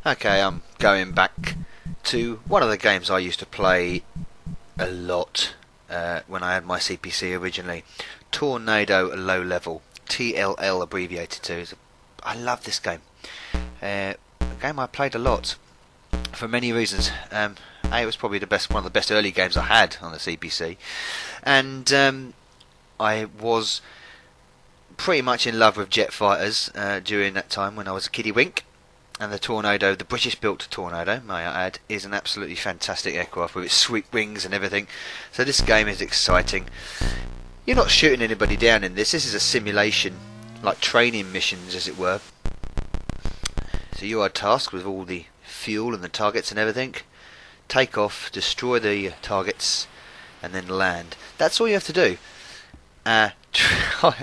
Okay, I'm going back to one of the games I used to play a lot when I had my CPC originally. Tornado Low Level, TLL abbreviated to. I love this game. A game I played a lot for many reasons. It was probably one of the best early games I had on the CPC, and I was pretty much in love with jet fighters during that time when I was a kiddie wink. And the Tornado, the British-built Tornado, may I add, is an absolutely fantastic aircraft with its sweet wings and everything. So this game is exciting. You're not shooting anybody down in this. This is a simulation, like training missions, as it were. So you are tasked with all the fuel and the targets and everything. Take off, destroy the targets, and then land. That's all you have to do.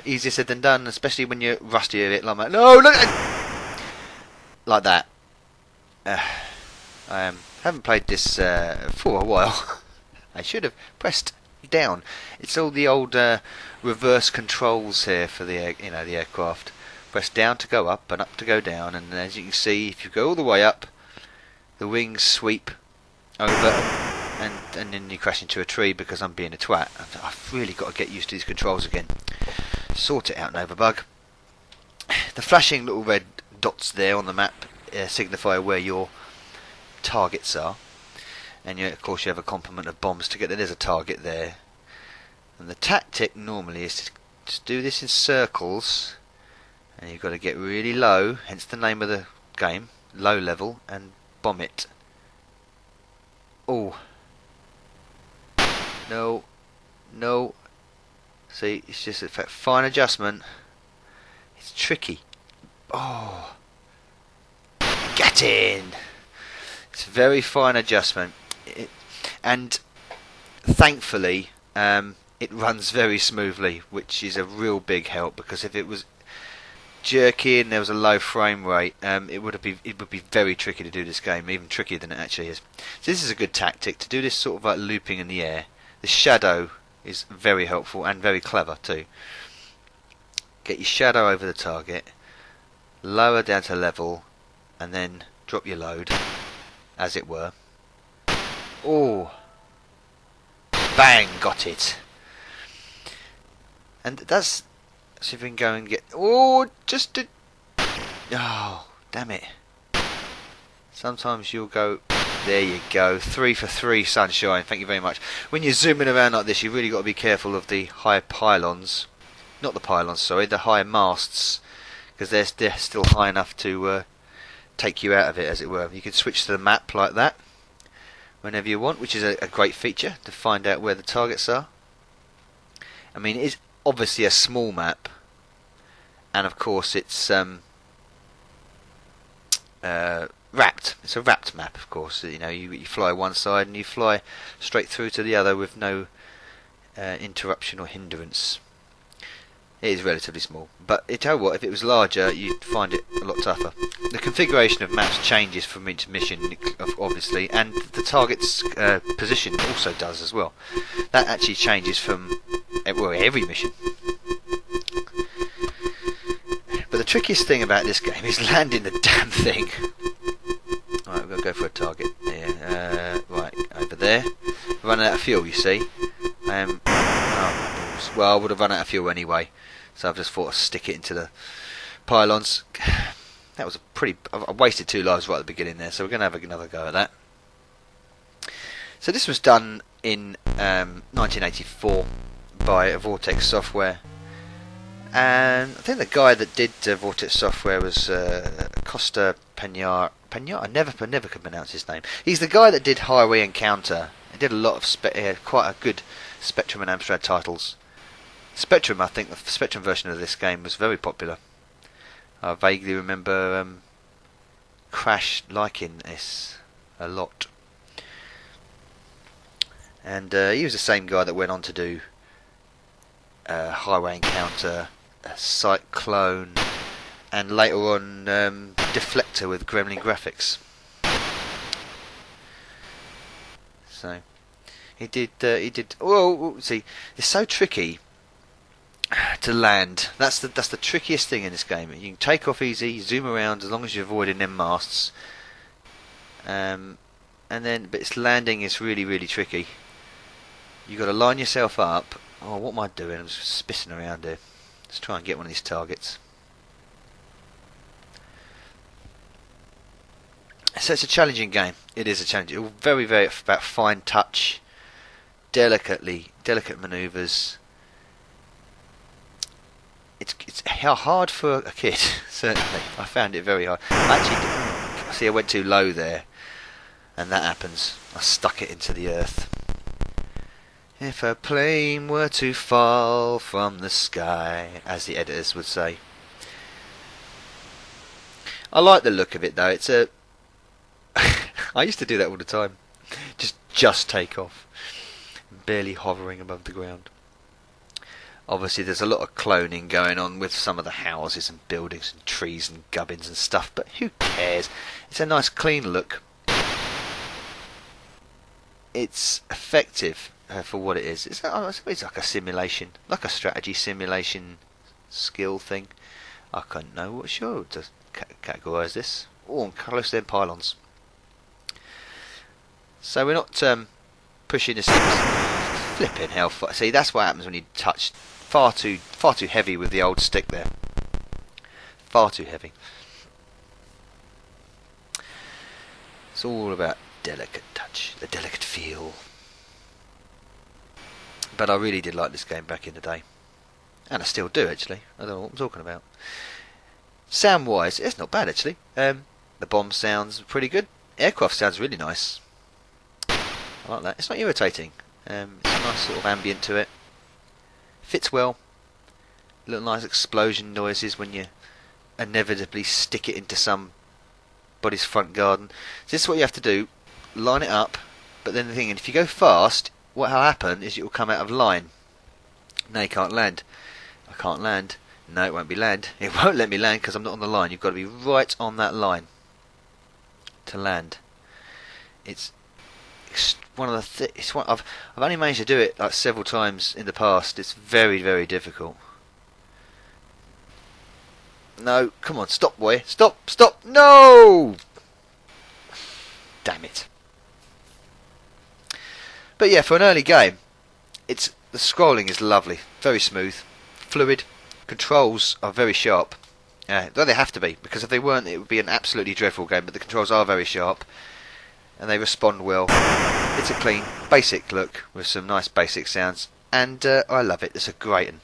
Easier said than done, especially when you're rusty a bit. Like, no, look. Like that. I haven't played this for a while. I should have pressed down. It's all the old reverse controls here for the the aircraft. Press down to go up and up to go down, and as you can see, if you go all the way up, the wings sweep over, and then you crash into a tree because I'm being a twat. I've really got to get used to these controls again. Sort it out, Novabug. The flashing little red dots there on the map signify where your targets are, and of course you have a complement of bombs to get there. There's a target there, and the tactic normally is to do this in circles, and you've got to get really low, hence the name of the game, low level, and bomb it. Oh no, see, it's just a fine adjustment. It's tricky. Oh, get in! It's a very fine adjustment, and thankfully it runs very smoothly, which is a real big help, because if it was jerky and there was a low frame rate, it would be very tricky to do this game, even trickier than it actually is. So this is a good tactic to do this sort of like looping in the air. The shadow is very helpful and very clever too. Get your shadow over the target, lower down to level, and then drop your load, as it were. Oh, bang, got it. And that's, see if we can go and get, oh, damn it. Sometimes you'll go, there you go, 3 for 3 sunshine, thank you very much. When you're zooming around like this, you've really got to be careful of the high pylons. Not the pylons, sorry, the high masts, because they're still high enough to take you out of it, as it were. You can switch to the map like that whenever you want, which is a great feature to find out where the targets are. I mean, it is obviously a small map, and of course it's wrapped. It's a wrapped map, of course. You fly one side and you fly straight through to the other with no interruption or hindrance. It is relatively small, but I tell you what, if it was larger, you'd find it a lot tougher. The configuration of maps changes from each mission, obviously, and the target's position also does as well. That actually changes from every mission. But the trickiest thing about this game is landing the damn thing. Right, we're going to go for a target here. Right, over there. Running out of fuel, you see. Well, I would have run out of fuel anyway, so I've just thought I'd stick it into the pylons. That was I wasted 2 lives right at the beginning there, so we're going to have another go at that. So this was done in 1984 by Vortex Software, and I think the guy that did Vortex Software was Costa Peñar. I never could pronounce his name. He's the guy that did Highway Encounter. He did a lot of quite a good Spectrum and Amstrad titles. Spectrum, I think the Spectrum version of this game was very popular. I vaguely remember Crash liking this a lot. And he was the same guy that went on to do Highway Encounter, Cyclone, and later on Deflector with Gremlin graphics. So he did. Oh, see, it's so tricky to land. That's the trickiest thing in this game. You can take off easy, zoom around as long as you're avoiding them masts. But its landing is really tricky. You've got to line yourself up. Oh, what am I doing? I'm just spitting around here. Let's try and get one of these targets. So it's a challenging game. It is a challenge. It's very about fine touch, delicate manoeuvres. It's hard for a kid. Certainly, I found it very hard. I went too low there, and that happens. I stuck it into the earth. If a plane were to fall from the sky, as the editors would say. I like the look of it though. It's a I used to do that all the time. Just take off. Barely hovering above the ground. Obviously there's a lot of cloning going on with some of the houses and buildings and trees and gubbins and stuff, but who cares? It's a nice clean look. It's effective for what it is. It's like a simulation, like a strategy simulation skill thing. I couldn't know what sure to categorise this. Oh, and close to them pylons. So we're not pushing this flipping hell. See, that's what happens when you touch far too heavy with the old stick there. Far too heavy. It's all about delicate touch, the delicate feel. But I really did like this game back in the day, and I still do actually. I don't know what I'm talking about. Sound wise, it's not bad actually. The bomb sounds pretty good. Aircraft sounds really nice. I like that. It's not irritating. It's a nice sort of ambient to it. Fits well. Little nice explosion noises when you inevitably stick it into somebody's front garden. So this is what you have to do. Line it up. But then the thing, if you go fast, what will happen is it will come out of line. No, you can't land. I can't land. No, it won't be land. It won't let me land because I'm not on the line. You've got to be right on that line to land. It's one of the I've only managed to do it like several times in the past. It's very difficult. No, come on, stop, boy, stop! No, damn it. But yeah, for an early game, the scrolling is lovely, very smooth, fluid. Controls are very sharp. Though they have to be, because if they weren't, it would be an absolutely dreadful game. But the controls are very sharp, and they respond well. It's a clean, basic look with some nice basic sounds, and I love it. It's a great one.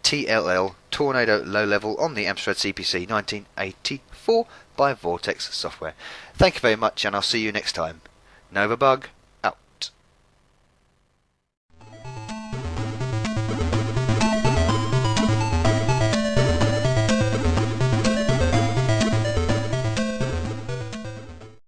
TLL Tornado Low Level on the Amstrad CPC 1984 by Vortex Software. Thank you very much, and I'll see you next time. Nova Bug.